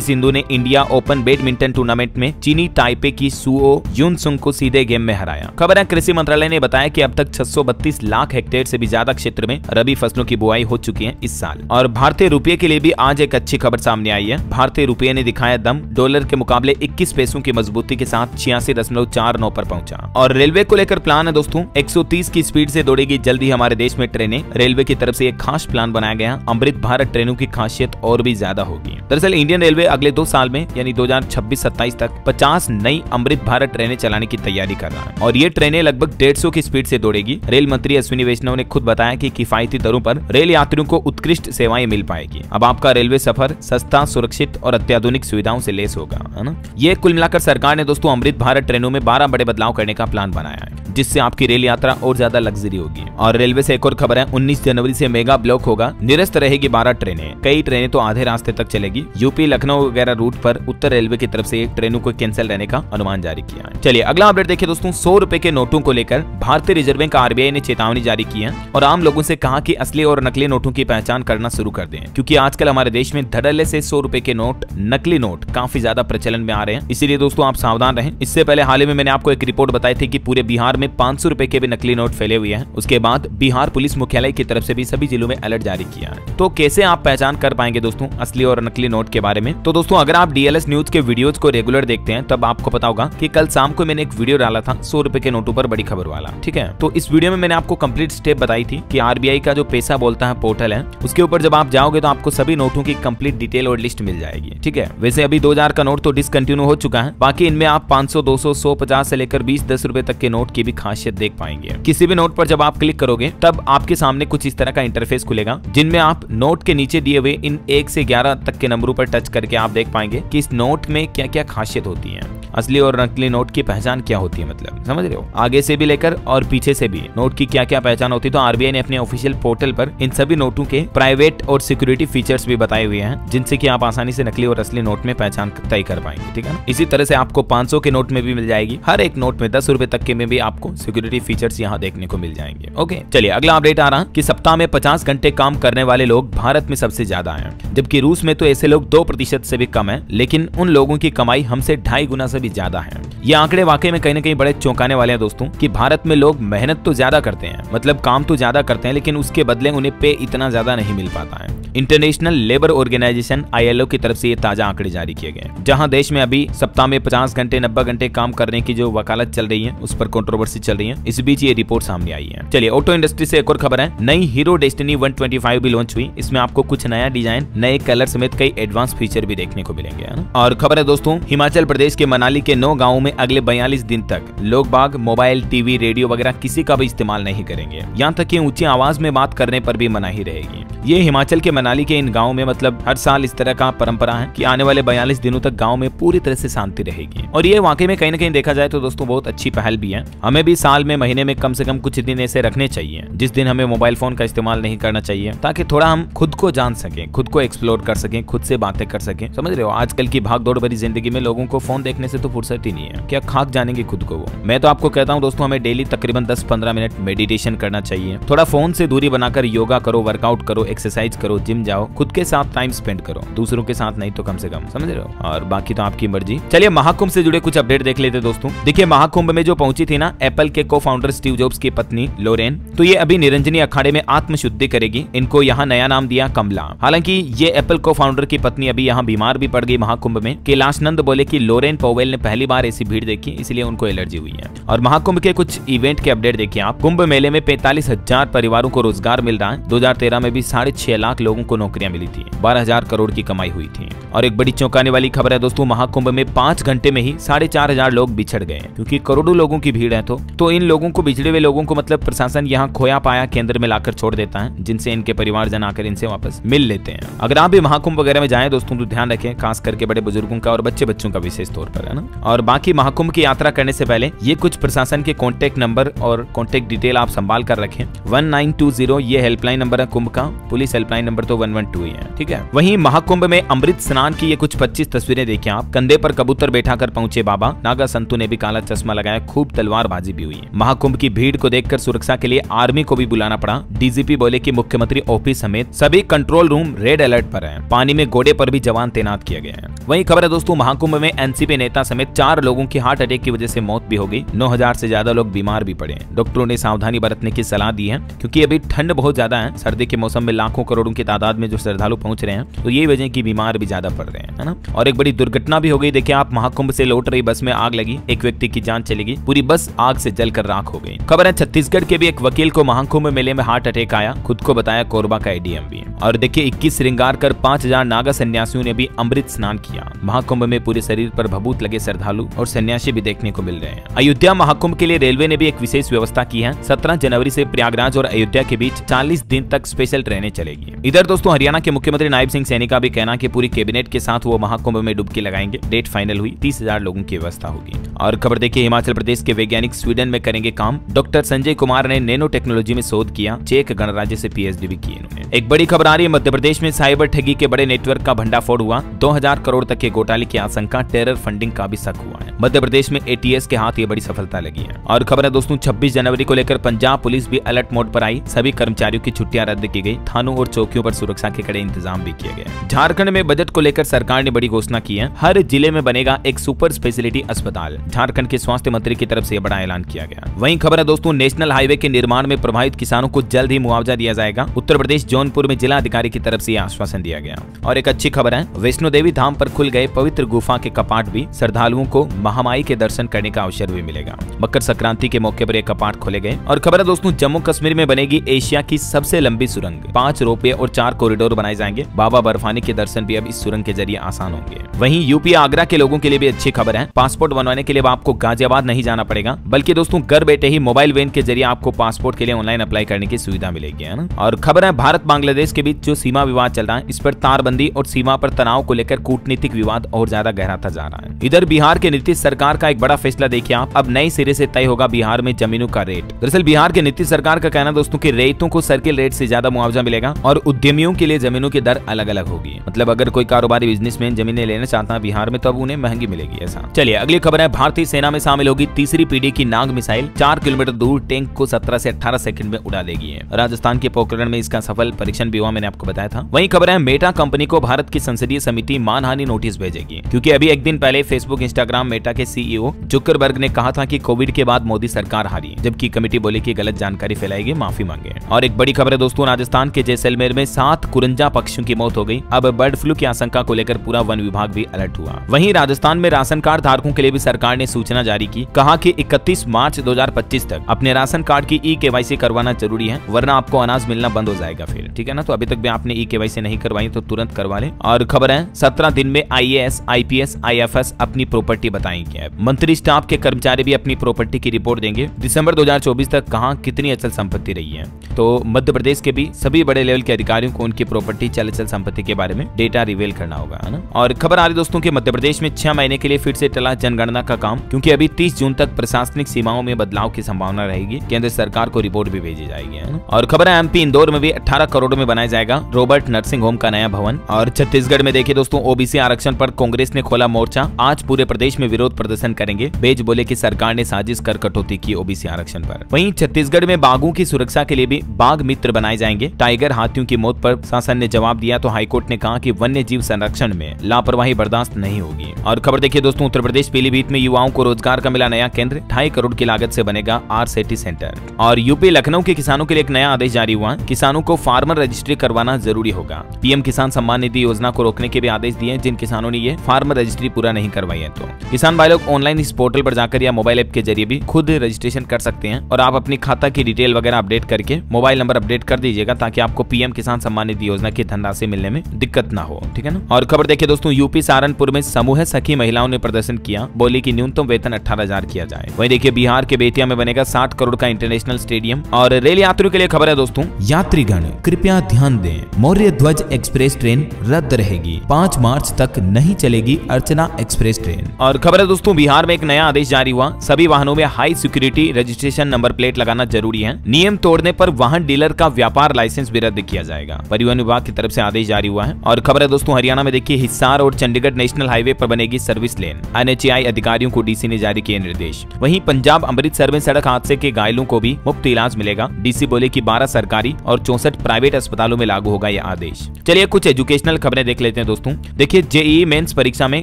सिंधु ने इंडिया ओपन बैडमिंटन टूर्नामेंट में चीनी ताइपे की सुओ युनसुंग को सीधे गेम में हराया। खबर है, कृषि मंत्रालय ने बताया कि अब तक 632 लाख हेक्टेयर से भी ज्यादा क्षेत्र में रबी फसलों की बुआई हो चुकी है इस साल। और भारतीय रुपये के लिए भी आज एक अच्छी खबर सामने आई है। भारतीय रुपये ने दिखाया दम, डॉलर के मुकाबले 21 पैसों की मजबूती के साथ 86.49 पर पहुंचा। और रेलवे को लेकर प्लान है दोस्तों, 130 की स्पीड से दौड़ेगी जल्द ही हमारे देश में ट्रेनें। रेलवे की तरफ से एक खास प्लान बनाया गया। अमृत भारत ट्रेनों की खासियत और भी ज्यादा होगी। दरअसल इंडियन रेलवे अगले 2 साल में यानी 2026-27 तक 50 नई अमृत भारत ट्रेनें चलाने की तैयारी कर रहा है और ये ट्रेनें लगभग 150 की स्पीड से दौड़ेगी। रेल मंत्री अश्विनी वैष्णव ने खुद बताया कि किफायती दरों पर रेल यात्रियों को उत्कृष्ट सेवाएं मिल पाएगी। अब आपका रेलवे सफर सस्ता, सुरक्षित और अत्याधुनिक सुविधाओं से लेस होगा, है ना। ये कुल मिलाकर सरकार ने दोस्तों अमृत भारत ट्रेनों में 12 बड़े बदलाव करने का प्लान बनाया है, जिससे आपकी रेल यात्रा और ज्यादा लग्जरी होगी। और रेलवे से एक और खबर है, 19 जनवरी से मेगा ब्लॉक होगा, निरस्त रहेगी 12 ट्रेनें। कई ट्रेनें तो आधे रास्ते तक चलेगी। यूपी, लखनऊ वगैरह रूट पर उत्तर रेलवे की तरफ से ट्रेनों को कैंसिल रहने का अनुमान जारी किया है। चलिए अगला अपडेट देखिए दोस्तों, 100 रुपए के नोटों को लेकर भारतीय रिजर्व बैंक आरबीआई ने चेतावनी जारी की है और आम लोगों से कहा कि असली और नकली नोटों की पहचान करना शुरू कर दें, क्योंकि आजकल हमारे देश में धड़ल्ले से 100 रुपए के नोट, नकली नोट काफी ज्यादा प्रचलन में आ रहे हैं। इसीलिए दोस्तों आप सावधान रहें। इससे पहले हाल ही में मैंने आपको एक रिपोर्ट बताई थी कि पूरे बिहार में 500 रुपए के भी नकली नोट फैले हुए हैं। उसके बाद बिहार पुलिस मुख्यालय की तरफ से भी सभी जिलों में अलर्ट जारी किया है। तो कैसे आप पहचान कर पाएंगे दोस्तों असली और नकली नोट के बारे में? तो दोस्तों अगर आप डीएलएस न्यूज के वीडियोज को रेगुलर देखते हैं तब आपको पता होगा कि कल शाम को मैंने एक वीडियो डाला था 100 रुपए के नोटों पर बड़ी खबर वाला, ठीक है। तो इस वीडियो में मैंने आपको कंप्लीट स्टेप बताई थी कि आरबीआई का जो पैसा बोलता है पोर्टल है, उसके ऊपर जब आप जाओगे तो आपको सभी नोटों की कंप्लीट डिटेल और लिस्ट मिल जाएगी, ठीक है। वैसे अभी 2000 का नोट तो डिसकंटिन्यू हो चुका है, बाकी इनमें आप 500, 200, 100, 50 से लेकर 20, 10 रुपए तक के नोट की भी खासियत देख पाएंगे। किसी भी नोट पर जब आप क्लिक करोगे तब आपके सामने कुछ इस तरह का इंटरफेस खुलेगा, जिनमें आप नोट के नीचे दिए हुए इन 1 से 11 तक के नंबरों पर टच करके आप देख पाएंगे कि इस नोट में क्या क्या खासियत होती है, असली और नकली नोट की पहचान क्या होती है, मतलब समझ रहे हो, आगे से भी लेकर और पीछे से भी नोट की क्या क्या पहचान होती है। तो आरबीआई ने अपने ऑफिशियल पोर्टल पर इन सभी नोटों के प्राइवेट और सिक्योरिटी फीचर्स भी बताए हुए हैं, जिनसे कि आप आसानी से नकली और असली नोट में पहचान तय कर पाएंगे, ठीक है ना। इसी तरह से आपको 500 के नोट में भी मिल जाएगी, हर एक नोट में 10 रुपए तक के में भी आपको सिक्योरिटी फीचर्स यहाँ देखने को मिल जाएंगे। ओके, चलिए अगला अपडेट आ रहा कि सप्ताह में 50 घंटे काम करने वाले लोग भारत में सबसे ज्यादा हैं, जबकि रूस में तो ऐसे लोग 2% से भी कम है, लेकिन उन लोगों की कमाई हमसे 2.5 गुना से भी ज्यादा है। ये आंकड़े वाकई में कहीं न कहीं बड़े चौंकाने वाले हैं दोस्तों, कि भारत में लोग मेहनत तो ज्यादा करते हैं, मतलब काम तो ज्यादा करते हैं, लेकिन उसके बदले उन्हें पे इतना ज्यादा नहीं मिल पाता है। इंटरनेशनल लेबर ऑर्गेनाइजेशन ILO की तरफ से ये ताजा आंकड़े जारी किए गए, जहां देश में अभी सप्ताह में 50 घंटे 90 घंटे काम करने की जो वकालत चल रही है उस पर कंट्रोवर्सी चल रही है। इस बीच ये रिपोर्ट सामने आई है। चलिए ऑटो इंडस्ट्री से एक और खबर है, नई हीरो डेस्टिनी 125 भी लॉन्च हुई। इसमें आपको कुछ नया डिजाइन, नए कलर समेत कई एडवांस फीचर भी देखने को मिलेंगे, है ना। और खबर है दोस्तों, हिमाचल प्रदेश के मनाली के 9 गाँवों में अगले 42 दिन तक लोग बाग मोबाइल, टीवी, रेडियो वगैरह किसी का भी इस्तेमाल नहीं करेंगे। यहाँ तक कि ऊंची आवाज में बात करने पर भी मनाही रहेगी। ये हिमाचल के मनाली के इन गाँव में मतलब हर साल इस तरह का परंपरा है कि आने वाले 42 दिनों तक गांव में पूरी तरह से शांति रहेगी। और ये वाकई में कहीं न कहीं देखा जाए तो दोस्तों बहुत अच्छी पहल भी है। हमें भी साल में, महीने में कम से कम कुछ दिन ऐसे रखने चाहिए जिस दिन हमें मोबाइल फोन का इस्तेमाल नहीं करना चाहिए, ताकि थोड़ा हम खुद को जान सकें, खुद को एक्सप्लोर कर सकें, खुद से बातें कर सकें। समझ रहे हो, आजकल की भागदौड़ भरी जिंदगी में लोगों को फोन देखने से तो फुर्सत ही नहीं है, क्या खाक जानेंगे खुद को वो। मैं तो आपको कहता हूँ दोस्तों, हमें डेली तकरीबन 10-15 मिनट मेडिटेशन करना चाहिए। थोड़ा फोन से दूरी बनाकर योगा करो, वर्कआउट करो, एक्सरसाइज करो, जिम जाओ, खुद के साथ टाइम स्पेंड करो, दूसरों के साथ नहीं तो कम से कम, समझ रहे हो। और बाकी तो आपकी मर्जी। चलिए महाकुंभ से जुड़े कुछ अपडेट देख लेते दोस्तों। देखिए महाकुंभ में जो पहुंची थी ना एप्पल के को फाउंडर स्टीव जॉब्स की पत्नी लोरेन, तो ये अभी निरंजनी अखाड़े में आत्मशुद्धि करेगी। इनको यहाँ नया नाम दिया कमला। हालांकि ये एप्पल को फाउंडर की पत्नी अभी यहाँ बीमार भी पड़ गई महाकुंभ में। कैलाश नंद बोले कि लोरेन पॉवेल ने पहली बार ऐसी भीड़ देखी, इसलिए उनको एलर्जी हुई है। और महाकुंभ के कुछ इवेंट के अपडेट देखिए आप। कुंभ मेले में 45,000 परिवारों को रोजगार मिल रहा है। 2013 में भी 6.5 लाख लोगों को नौकरियां मिली थी, 12,000 करोड़ की कमाई हुई थी। और एक बड़ी चौंकाने वाली खबर है दोस्तों, महाकुंभ में 5 घंटे में ही 4,500 लोग बिछड़ गए, क्योंकि करोड़ों लोगों की भीड़ है। तो इन लोगों को, बिछड़े हुए लोगों को मतलब प्रशासन यहाँ खोया पाया केंद्र में लाकर छोड़ देता है, जिनसे इनके परिवारजन आकर इनसे वापस मिल लेते हैं। अगर आप भी महाकुंभ वगैरह में जाएं दोस्तों तो ध्यान रखें, खास करके बड़े बुजुर्गों का और बच्चों का विशेष तौर पर, है ना। और बाकी महाकुंभ की यात्रा करने से पहले ये कुछ प्रशासन के कॉन्टेक्ट नंबर और कॉन्टेक्ट डिटेल आप संभाल कर रखें। 1920 ये हेल्पलाइन नंबर है कुंभ का। पुलिस हेल्पलाइन नंबर तो 112 ही है, ठीक है। वहीं महाकुंभ में अमृत स्नान की ये कुछ 25 तस्वीरें देखिए आप। कंधे पर कबूतर बैठाकर पहुंचे बाबा, नागा संतों ने भी काला चश्मा लगाया, खूब तलवारबाजी भी हुई। महाकुंभ की भीड़ को देखकर सुरक्षा के लिए आर्मी को भी बुलाना पड़ा। डीजीपी बोले कि मुख्यमंत्री ऑफिस समेत सभी कंट्रोल रूम रेड अलर्ट पर हैं। पानी में घोड़े पर भी जवान तैनात किया गया है। वहीं खबर है दोस्तों, महाकुंभ में एनसीपी नेता समेत 4 लोगों की हार्ट अटैक की वजह से मौत भी हो गई। 9000 से ज्यादा लोग बीमार भी पड़े। डॉक्टरों ने सावधानी बरतने की सलाह दी है क्योंकि अभी ठंड बहुत ज्यादा है। सर्दी के मौसम में लाखों करोड़ों की तादाद में जो श्रद्धालु पहुंच रहे हैं, तो यही वजह की बीमार भी ज्यादा पड़ रहे हैं, है ना। और एक बड़ी दुर्घटना भी हो गई। देखिए आप, महाकुंभ से लौट रही बस में आग लगी, एक व्यक्ति की जान चली गई, पूरी बस आग से जलकर राख हो गई। खबर है छत्तीसगढ़ के भी एक वकील को महाकुंभ मेले में हार्ट अटैक आया, खुद को बताया कोरबा का एडीएम भी। और देखिए 21 श्रृंगार कर 5000 नागा सन्यासियों ने भी अमृत स्नान किया। महाकुंभ में पूरे शरीर पर भभूत लगे श्रद्धालु और सन्यासी भी देखने को मिल रहे हैं। अयोध्या महाकुंभ के लिए रेलवे ने भी एक विशेष व्यवस्था की है। 17 जनवरी से प्रयागराज और अयोध्या के बीच 40 दिन तक स्पेशल ट्रेनें चलेगी। इधर दोस्तों हरियाणा के मुख्यमंत्री नायब सिंह सैनी का भी कहना कि पूरी कैबिनेट के साथ वो महाकुंभ में डुबकी लगाएंगे। डेट फाइनल हुई, 30,000 लोगों की व्यवस्था होगी। और खबर देखिए, हिमाचल प्रदेश के वैज्ञानिक स्वीडन में करेंगे काम। डॉक्टर संजय कुमार ने नैनो टेक्नोलॉजी में शोध किया, चेक गणराज्य से पीएचडी भी की इन्होंने। एक बड़ी खबर आ रही है, मध्य प्रदेश में साइबर ठगी के बड़े नेटवर्क का भंडाफोड़ हुआ। 2000 करोड़ तक के घोटाले की आशंका, टेरर फंडिंग का भी शक हुआ है। मध्य प्रदेश में एटीएस के हाथ ये बड़ी सफलता लगी है। और खबर है दोस्तों, 26 जनवरी को लेकर पंजाब पुलिस भी अलर्ट मोड पर आई। सभी कर्मचारियों की छुट्टियां रद्द की गई। थानों और चौकियों पर सुरक्षा के कड़े इंतजाम भी किए गए। झारखंड में बजट को लेकर सरकार ने बड़ी घोषणा की है। हर जिले में बनेगा एक सुपर स्पेशलिटी अस्पताल। झारखंड के स्वास्थ्य मंत्री की तरफ से यह बड़ा ऐलान किया गया। वहीं खबर है दोस्तों, नेशनल हाईवे के निर्माण में प्रभावित किसानों को जल्द ही मुआवजा दिया जाएगा। उत्तर प्रदेश जौनपुर में जिला अधिकारी की तरफ से यह आश्वासन दिया गया। और एक अच्छी खबर है, वैष्णो देवी धाम पर खुल गए पवित्र गुफा के कपाट भी। श्रद्धालुओं को महामाई के दर्शन करने का अवसर भी मिलेगा। मकर संक्रांति के मौके पर ये कपाट खोले गए। और खबर है दोस्तों, जम्मू कश्मीर में बनेगी एशिया की सबसे लंबी सुरंग। 5 रोपवे और 4 कॉरिडोर बनाए जाएंगे। बाबा बर्फानी के दर्शन भी अब इस सुरंग के जरिए आसान होंगे। वहीं यूपी आगरा के लोगों के लिए भी अच्छी खबर है। पासपोर्ट बनवाने के लिए आपको गाजियाबाद नहीं जाना पड़ेगा, बल्कि दोस्तों घर बैठे ही मोबाइल वैन के जरिए आपको पासपोर्ट के लिए ऑनलाइन अप्लाई करने की सुविधा मिलेगी, है ना। और खबर है, भारत बांग्लादेश के बीच जो सीमा विवाद चल रहा है, इस पर तारबंदी और सीमा पर तनाव को लेकर कूटनीतिक विवाद और ज्यादा गहराता जा रहा है। इधर बिहार के नीतीश सरकार का एक बड़ा फैसला देखिए आप, अब नए सिरे से तय होगा बिहार में जमीनों का रेट। दरअसल बिहार के नीतीश सरकार का कहना दोस्तों कि रेतों को सर्किल रेट से ज्यादा मुआवजा मिलेगा और उद्यमियों के लिए जमीनों की दर अलग अलग होगी। मतलब अगर कोई कारोबारी बिजनेसमैन जमीनें लेना चाहता है बिहार में, तो अब उन्हें महंगी मिलेगी ऐसा। चलिए अगली खबर है, भारतीय सेना में शामिल होगी तीसरी पीढ़ी की नाग मिसाइल। 4 किलोमीटर दूर टैंक को 17 से 18 सेकंड में उड़ा देगी। राजस्थान के पोखरण में इसका सफल परीक्षण भी हुआ, मैंने आपको बताया था। वहीं खबर है, मेटा कंपनी को भारत की संसदीय समिति मानहानि नोटिस भेजेगी, क्योंकि अभी एक दिन पहले फेसबुक, इंस्टाग्राम, मेटा के सीईओ जुकरबर्ग ने कहा था कि कोविड के बाद मोदी सरकार हारी, जबकि कमेटी बोले कि गलत जानकारी फैलाएगी, माफी मांगे। और एक बड़ी खबर है दोस्तों, राजस्थान के जैसलमेर में 7 कुरंजा पक्षियों की मौत हो गई। अब बर्ड फ्लू की आशंका को लेकर पूरा वन विभाग भी अलर्ट हुआ। वहीं राजस्थान में राशन कार्ड धारकों के लिए भी सरकार ने सूचना जारी की, कहा कि 31 मार्च 2025 तक अपने राशन कार्ड की ई-केवाईसी करवाना जरूरी है, वरना आपको अनाज मिलना बंद हो जाएगा फिर, ठीक है ना। तो अभी तक भी आपने ई-केवाईसी नहीं करवाई तो तुरंत करवा लें। और खबर है, 17 दिन में आईएएस, आईपीएस, आईएफएस अपनी प्रॉपर्टी बताएंगे। मंत्री स्टाफ के कर्मचारी भी अपनी प्रॉपर्टी की रिपोर्ट देंगे। दिसंबर 2024 तक कहां कितनी अचल संपत्ति रही है। तो मध्य प्रदेश के भी सभी बड़े लेवल के अधिकारियों को उनकी प्रॉपर्टी, चल संपत्ति के बारे में डेटा रिवील करना होगा, है ना। और खबर आ रही दोस्तों कि मध्य प्रदेश में 6 महीने के लिए फिर से टला जनगणना का काम, क्योंकि अभी 30 जून तक प्रशासनिक सीमाओं में बदलाव की संभावना रहेगी। केंद्र सरकार को रिपोर्ट भी भेजी जाएगी, है ना। और खबर है, एमपी इंदौर में भी 18 करोड़ में बनाया जाएगा रॉबर्ट नर्सिंग होम का नया भवन। और छत्तीसगढ़ में देखिए दोस्तों, ओबीसी आरक्षण पर कांग्रेस ने खोला मोर्चा, आज पूरे प्रदेश में विरोध प्रदर्शन करेंगे। बेज बोले कि सरकार ने साजिश कर कटौती की ओबीसी आरक्षण पर। वहीं छत्तीसगढ़ में बाघों की सुरक्षा के लिए भी बाघ मित्र बनाए जाएंगे। टाइगर हाथियों की मौत पर शासन ने जवाब दिया, तो हाईकोर्ट ने कहा कि वन्य जीव संरक्षण में लापरवाही बर्दाश्त नहीं होगी। और खबर देखिए दोस्तों, उत्तर प्रदेश पीलीभीत में युवाओं को रोजगार का मिला नया केंद्र, 2.5 करोड़ की लागत से बनेगा आरसेटी सेंटर। और यूपी लखनऊ के किसानों के लिए एक नया आदेश जारी हुआ, किसानों को फार्मर रजिस्ट्री करवाना जरूरी होगा। पीएम किसान सम्मान निधि योजना को रोकने के भी आदेश दिए, जिन किसानों ने ये फार्मर रजिस्ट्री पूरा नहीं करवाई है। तो किसान भाई लोग ऑनलाइन इस पोर्टल पर जाकर या मोबाइल ऐप के जरिए भी खुद रजिस्ट्रेशन कर सकते हैं। और आप अपनी खाता की डिटेल वगैरह अपडेट करके मोबाइल नंबर अपडेट कर दीजिएगा, ताकि आपको पीएम किसान सम्मान निधि योजना की धनराशि मिलने में दिक्कत ना हो, ठीक है ना। और खबर देखिए दोस्तों, यूपी सहारनपुर में समूह सखी महिलाओं ने प्रदर्शन किया, बोली कि न्यूनतम वेतन 18,000 किया जाए। वहीं देखिए बिहार के बेतिया में बनेगा 60 करोड़ का इंटरनेशनल स्टेडियम। और रेल यात्रियों के लिए खबर है दोस्तों, यात्रीगण कृपया ध्यान दें, मौर्य ध्वज एक्सप्रेस ट्रेन रद्द रहेगी। 5 मार्च तक नहीं चलेगी अर्चना एक्सप्रेस ट्रेन। और खबर है दोस्तों, बिहार में एक नया आदेश जारी हुआ, सभी वाहनों में high security registration number plate लगाना जरूरी है। नियम तोड़ने पर वाहन डीलर का व्यापार लाइसेंस भी भी रद्द किया जाएगा। परिवहन विभाग की तरफ से आदेश जारी हुआ है। और खबर है दोस्तों हरियाणा में देखिए हिसार और चंडीगढ़ नेशनल हाईवे पर बनेगी सर्विस लेन, NHAI अधिकारियों को डीसी ने जारी किए निर्देश। वहीं पंजाब अमृतसर में सड़क हादसे के घायलों को भी मुफ्त इलाज मिलेगा। डीसी बोले कि 12 सरकारी और 64 प्राइवेट अस्पतालों में लागू होगा यह आदेश। चलिए कुछ एजुकेशनल खबरें देख लेते हैं दोस्तों। देखिए जेईई मेंस परीक्षा में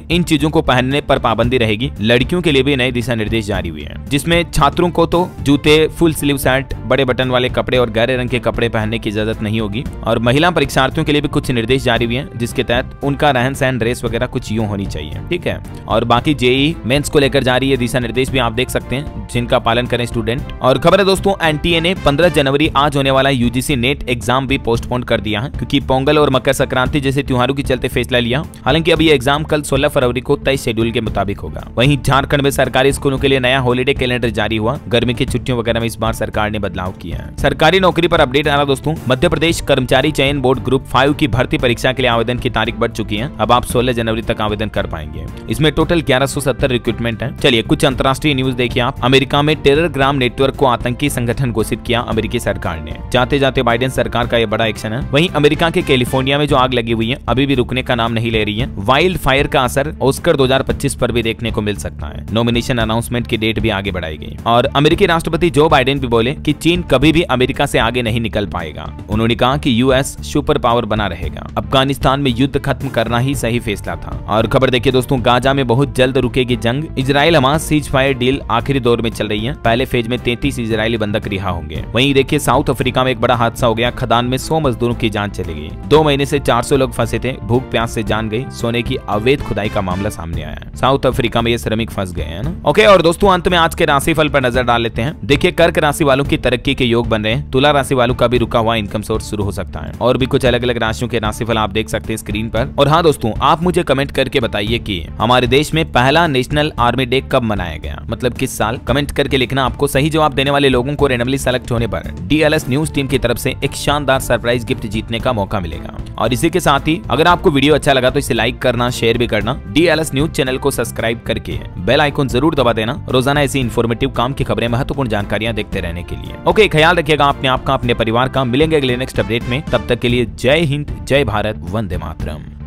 इन चीजों को पहनने पर पाबंदी रहेगी। लड़कियों के लिए भी नए दिशा निर्देश जारी हुए हैं, जिसमें छात्रों को तो जूते, फुल स्लीव शर्ट, बड़े बटन वाले कपड़े और गहरे रंग के कपड़े पहनने की इजाजत नहीं होगी। और महिला परीक्षार्थियों के लिए भी कुछ निर्देश जारी हुए हैं, जिसके तहत उनका रहन सहन, ड्रेस वगैरह कुछ यूं होनी चाहिए, ठीक है। और बाकी जेईई मेंस को लेकर जारी ये दिशा निर्देश भी आप देख सकते हैं, जिनका पालन करें स्टूडेंट। और खबर है दोस्तों एनटीए ने 15 जनवरी आज होने वाला यूजीसी नेट एग्जाम भी पोस्टपोन कर दिया है, क्योंकि पोंगल और मकर संक्रांति जैसे त्योहारों के चलते फैसला लिया। हालांकि अब ये एग्जाम कल 16 फरवरी को तय शेड्यूल के मुताबिक होगा। वहीं झारखंड में सरकारी स्कूलों के लिए नया हॉलीडे कैलेंडर जारी हुआ। गर्मी की छुट्टियों वगैरह में इस बार सरकार ने बदलाव किया है। सरकारी नौकरी पर अपडेट आ रहा दोस्तों। मध्य प्रदेश कर्मचारी चयन बोर्ड ग्रुप 5 की भर्ती परीक्षा के लिए आवेदन की तारीख बढ़ चुकी है। अब आप 16 जनवरी तक आवेदन कर पाएंगे। इसमें टोटल 1170 रिक्रूटमेंट है। चलिए कुछ अंतर्राष्ट्रीय न्यूज देखिए आप। अमेरिका में टेररग्राम नेटवर्क को आतंकी संगठन घोषित किया अमेरिकी सरकार ने। जाते जाते बाइडेन सरकार का यह बड़ा एक्शन है। वहीं अमेरिका के कैलिफोर्निया में जो आग लगी हुई है अभी भी रुकने का नाम नहीं ले रही है। वाइल्ड फायर का असर ऑस्कर 2025 पर भी देखने को मिल सकता है। नॉमिनेशन अनाउंसमेंट की डेट भी आगे बढ़ाई गई। और अमेरिकी राष्ट्रपति जो बाइडेन भी बोले कि चीन कभी भी अमेरिका से आगे नहीं निकल पाएगा। उन्होंने कहा कि यूएस सुपर पावर बना रहेगा। अफगानिस्तान में युद्ध खत्म करना ही सही फैसला था। और खबर देखिए दोस्तों गाजा में बहुत जल्द रुकेगी जंग। Israel Hamas cease fire deal आखिरी दौर में चल रही है। पहले फेज में 33 इजरायली बंधक रिहा होंगे। वहीं देखिए साउथ अफ्रीका में एक बड़ा हादसा हो गया। खदान में 100 मजदूरों की जान चली गई। 2 महीने से 400 लोग फंसे थे। भूख प्यास से जान गई। सोने की अवैध खुदाई का मामला सामने आया है। साउथ अफ्रीका में ये श्रमिक फंस गए हैं ना। ओके और दोस्तों अंत में आज के राशिफल पर नजर डाल लेते हैं। देखिए कर्क राशि वालों की तरक्की के योग बन रहे हैं। तुला राशि वालों का भी रुका हुआ इनकम सोर्स शुरू हो सकता है। और भी कुछ अलग अलग राशियों के राशिफल आप देख सकते हैं स्क्रीन पर। और हाँ दोस्तों आप मुझे कमेंट करके बताइए कि हमारे देश में पहला नेशनल आर्मी डे कब मनाया गया, मतलब किस साल। कमेंट करके लिखना। आपको सही जवाब देने वाले लोगों को रैंडमली सेलेक्ट होने पर DLS न्यूज टीम की तरफ से एक शानदार सरप्राइज गिफ्ट जीतने का मौका मिलेगा। और इसी के साथ ही अगर आपको वीडियो अच्छा लगा तो इसे लाइक करना, शेयर भी करना। DLS न्यूज चैनल को सब्सक्राइब करके बेल आइकन जरूर दबा देना, रोजाना ऐसी इन्फॉर्मेटिव काम की खबरें, महत्वपूर्ण जानकारियां देखते रहने के लिए। ओके ख्याल रखिएगा अपने आप का, अपने परिवार का। मिलेंगे अगले नेक्स्ट अपडेट में। तब तक के लिए जय हिंद, जय भारत, वंदे मातरम।